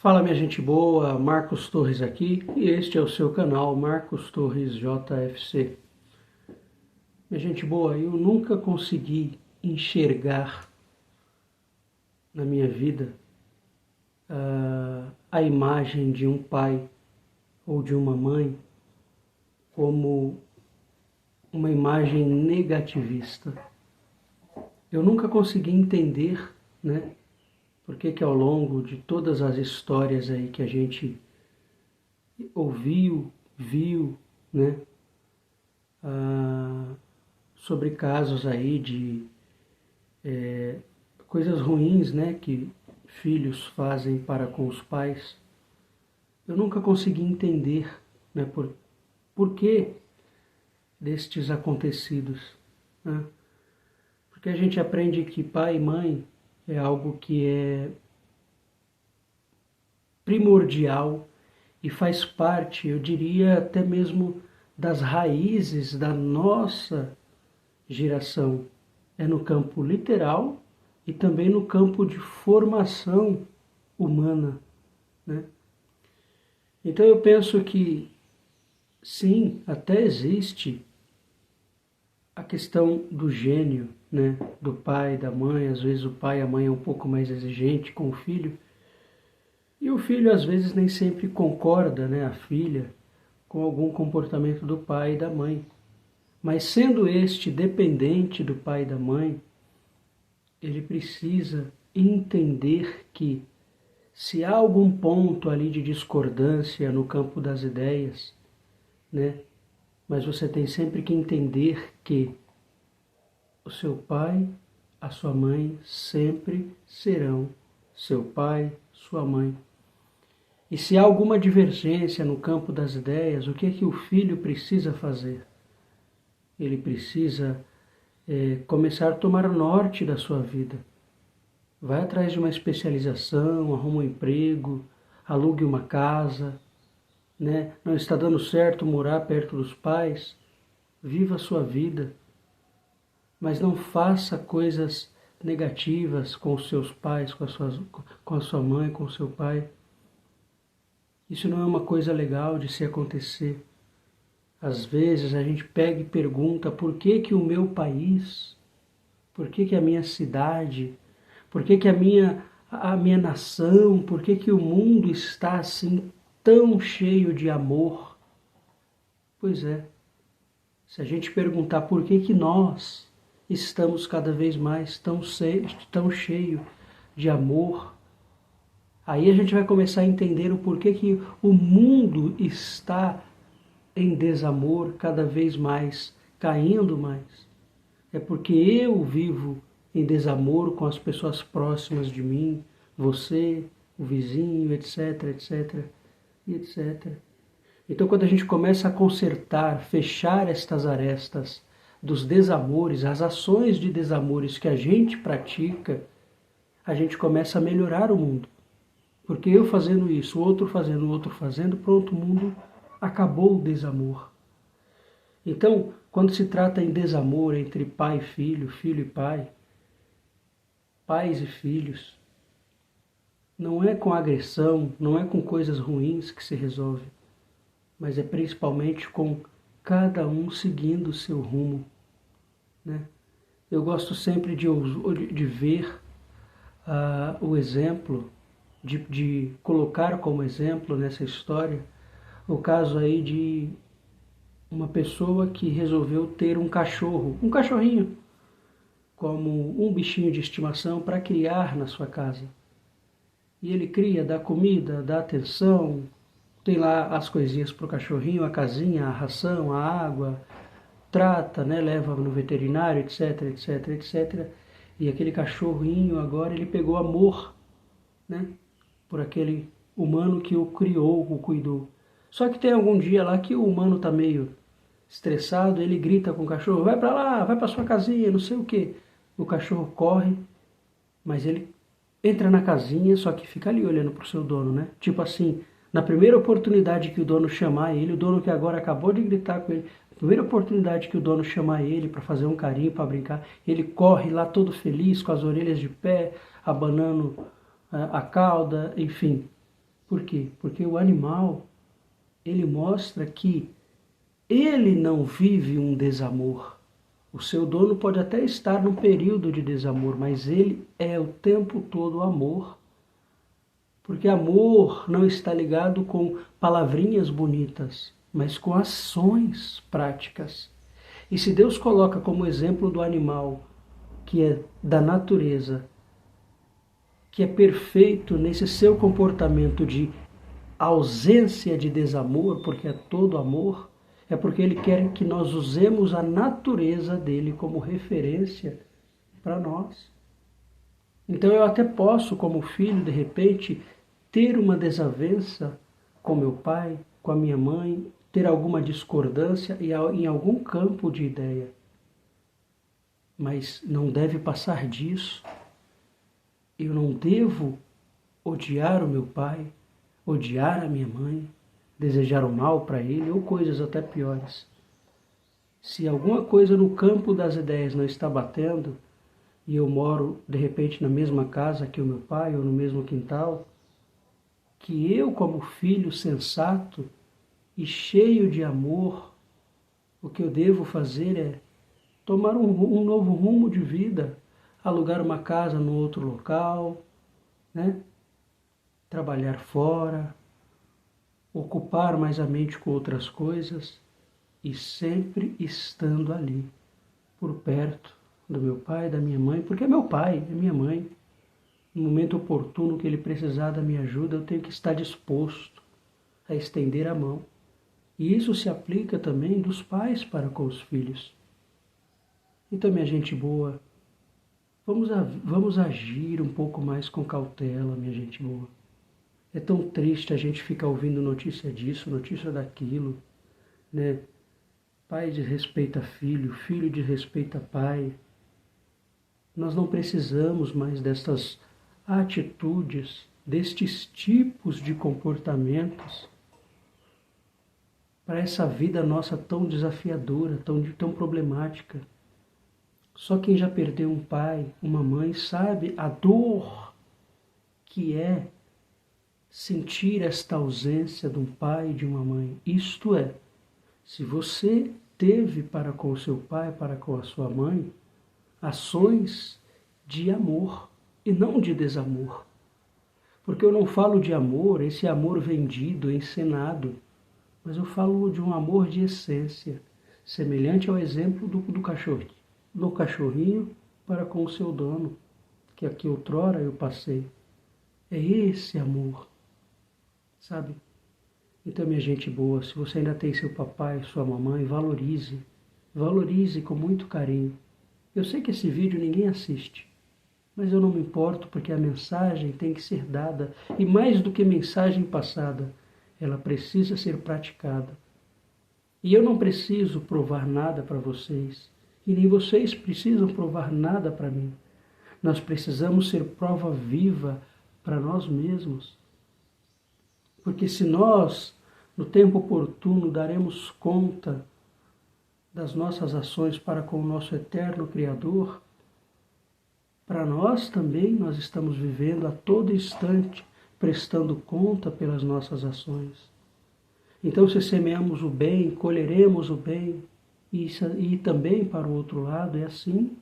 Fala, minha gente boa, Marcos Torres aqui e este é o seu canal Marcos Torres JFC. Minha gente boa, eu nunca consegui enxergar na minha vida a imagem de um pai ou de uma mãe como uma imagem negativista. Eu nunca consegui entender, né? Porque que ao longo de todas as histórias aí que a gente ouviu, viu, né, sobre casos aí de coisas ruins, né, que filhos fazem para com os pais, eu nunca consegui entender, né, por que destes acontecidos, né? Porque a gente aprende que pai e mãe é algo que é primordial e faz parte, eu diria até mesmo das raízes da nossa geração. É no campo literal e também no campo de formação humana, né? Então eu penso que sim, até existe a questão do gênio, né? Do pai, da mãe. Às vezes o pai e a mãe é um pouco mais exigente com o filho, e o filho às vezes nem sempre concorda, né, a filha, com algum comportamento do pai e da mãe. Mas sendo este dependente do pai e da mãe, ele precisa entender que se há algum ponto ali de discordância no campo das ideias, né, mas você tem sempre que entender que o seu pai, a sua mãe sempre serão seu pai, sua mãe. E se há alguma divergência no campo das ideias, o que é que o filho precisa fazer? Ele precisa começar a tomar norte da sua vida. Vai atrás de uma especialização, arruma um emprego, alugue uma casa, né? Não está dando certo morar perto dos pais, viva a sua vida, mas não faça coisas negativas com os seus pais, com a sua mãe, com o seu pai. Isso não é uma coisa legal de se acontecer. Às vezes a gente pega e pergunta por que que o meu país, por que que a minha cidade, por que que a minha nação, por que que o mundo está assim tão cheio de amor? Pois é, se a gente perguntar por que que nós estamos cada vez mais tão cheio de amor, aí a gente vai começar a entender o porquê que o mundo está em desamor cada vez mais, caindo mais. É porque eu vivo em desamor com as pessoas próximas de mim, você, o vizinho, etc, etc, e etc. Então, quando a gente começa a consertar, fechar estas arestas dos desamores, as ações de desamores que a gente pratica, a gente começa a melhorar o mundo. Porque eu fazendo isso, outro fazendo, pronto, o mundo acabou o desamor. Então, quando se trata em desamor entre pai e filho, filho e pai, pais e filhos, não é com agressão, não é com coisas ruins que se resolve, mas é principalmente com cada um seguindo o seu rumo, né? Eu gosto sempre de ver o exemplo, de colocar como exemplo nessa história o caso aí de uma pessoa que resolveu ter um cachorro, um cachorrinho, como um bichinho de estimação para criar na sua casa. E ele cria, dá comida, dá atenção, tem lá as coisinhas para o cachorrinho, a casinha, a ração, a água, trata, né, leva no veterinário, etc, etc, etc. E aquele cachorrinho agora ele pegou amor, né, por aquele humano que o criou, o cuidou. Só que tem algum dia lá que o humano está meio estressado, ele grita com o cachorro, vai para lá, vai para sua casinha, não sei o que. O cachorro corre, mas ele entra na casinha, só que fica ali olhando para o seu dono, né? Tipo assim, na primeira oportunidade que o dono chamar ele, o dono que agora acabou de gritar com ele, na primeira oportunidade que o dono chamar ele para fazer um carinho, para brincar, ele corre lá todo feliz, com as orelhas de pé, abanando a cauda, enfim. Por quê? Porque o animal, ele mostra que ele não vive um desamor. O seu dono pode até estar num período de desamor, mas ele é o tempo todo amor. Porque amor não está ligado com palavrinhas bonitas, mas com ações práticas. E se Deus coloca como exemplo do animal, que é da natureza, que é perfeito nesse seu comportamento de ausência de desamor, porque é todo amor, é porque Ele quer que nós usemos a natureza dele como referência para nós. Então eu até posso, como filho, de repente, ter uma desavença com meu pai, com a minha mãe, ter alguma discordância em algum campo de ideia. Mas não deve passar disso. Eu não devo odiar o meu pai, odiar a minha mãe, desejar o mal para ele ou coisas até piores. Se alguma coisa no campo das ideias não está batendo e eu moro de repente na mesma casa que o meu pai ou no mesmo quintal, que eu como filho sensato e cheio de amor, o que eu devo fazer é tomar um novo rumo de vida, alugar uma casa no outro local, né? Trabalhar fora, ocupar mais a mente com outras coisas e sempre estando ali, por perto do meu pai, da minha mãe, porque é meu pai, é minha mãe. No momento oportuno que ele precisar da minha ajuda, eu tenho que estar disposto a estender a mão. E isso se aplica também dos pais para com os filhos. Então, minha gente boa, vamos agir um pouco mais com cautela, minha gente boa. É tão triste a gente ficar ouvindo notícia disso, notícia daquilo, né? Pai desrespeita filho, filho desrespeita pai. Nós não precisamos mais dessas atitudes, destes tipos de comportamentos para essa vida nossa tão desafiadora, tão problemática. Só quem já perdeu um pai, uma mãe, sabe a dor que é sentir esta ausência de um pai e de uma mãe. Isto é, se você teve para com o seu pai, para com a sua mãe, ações de amor e não de desamor. Porque eu não falo de amor, esse amor vendido, encenado, mas eu falo de um amor de essência, semelhante ao exemplo do cachorrinho. Do cachorrinho para com o seu dono, que aqui outrora eu passei. É esse amor, sabe? Então, minha gente boa, se você ainda tem seu papai, sua mamãe, valorize com muito carinho. Eu sei que esse vídeo ninguém assiste, mas eu não me importo porque a mensagem tem que ser dada e mais do que mensagem passada, ela precisa ser praticada. E eu não preciso provar nada para vocês e nem vocês precisam provar nada para mim. Nós precisamos ser prova viva para nós mesmos. Porque se nós, no tempo oportuno, daremos conta das nossas ações para com o nosso eterno Criador, para nós também nós estamos vivendo a todo instante, prestando conta pelas nossas ações. Então, se semeamos o bem, colheremos o bem, e também para o outro lado é assim.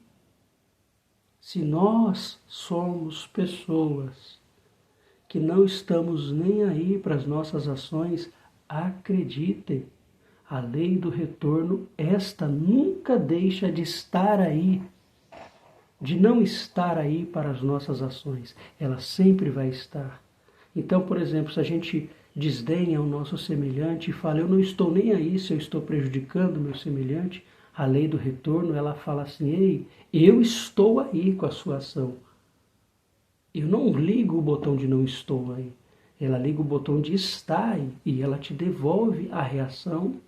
Se nós somos pessoas que não estamos nem aí para as nossas ações, acreditem, a lei do retorno, esta nunca deixa de estar aí, de não estar aí para as nossas ações, ela sempre vai estar. Então, por exemplo, se a gente desdenha o nosso semelhante e fala, eu não estou nem aí se eu estou prejudicando o meu semelhante, a lei do retorno, ela fala assim, ei, eu estou aí com a sua ação. Eu não ligo o botão de não estou aí, ela liga o botão de estar aí e ela te devolve a reação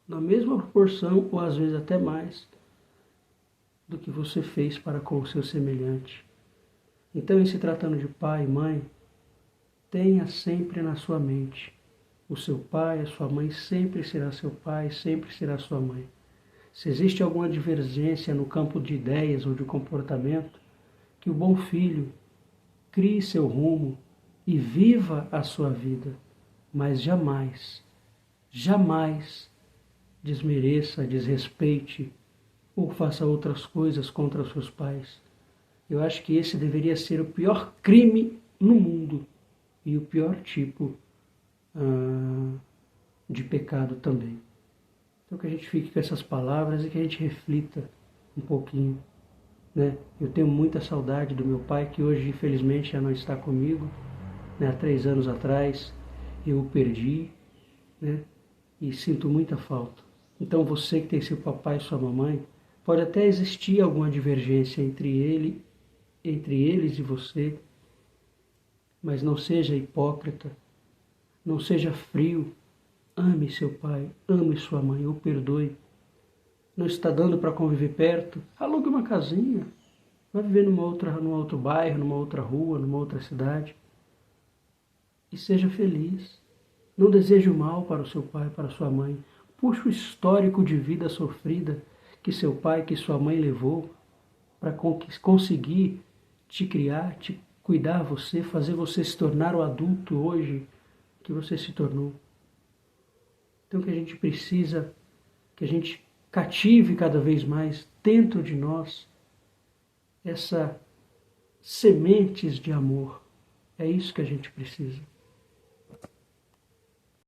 na mesma proporção ou às vezes até mais do que você fez para com o seu semelhante. Então, em se tratando de pai e mãe, tenha sempre na sua mente, o seu pai, a sua mãe sempre será seu pai, sempre será sua mãe. Se existe alguma divergência no campo de ideias ou de comportamento, que o bom filho crie seu rumo, e viva a sua vida, mas jamais, jamais desmereça, desrespeite ou faça outras coisas contra os seus pais. Eu acho que esse deveria ser o pior crime no mundo e o pior tipo de pecado também. Então que a gente fique com essas palavras e que a gente reflita um pouquinho, né? Eu tenho muita saudade do meu pai, que hoje infelizmente já não está comigo, né? Há 3 anos atrás eu o perdi, né? E sinto muita falta. Então você que tem seu papai e sua mamãe, pode até existir alguma divergência entre eles e você, mas não seja hipócrita, não seja frio. Ame seu pai, ame sua mãe, ou perdoe. Não está dando para conviver perto? Alugue uma casinha. Vai viver num outro bairro, numa outra rua, numa outra cidade. E seja feliz. Não deseje o mal para o seu pai, para a sua mãe. Puxe o histórico de vida sofrida que seu pai, que sua mãe levou para conseguir te criar, te cuidar você, fazer você se tornar o adulto hoje que você se tornou. Então que a gente precisa, que a gente cative cada vez mais dentro de nós essa sementes de amor. É isso que a gente precisa.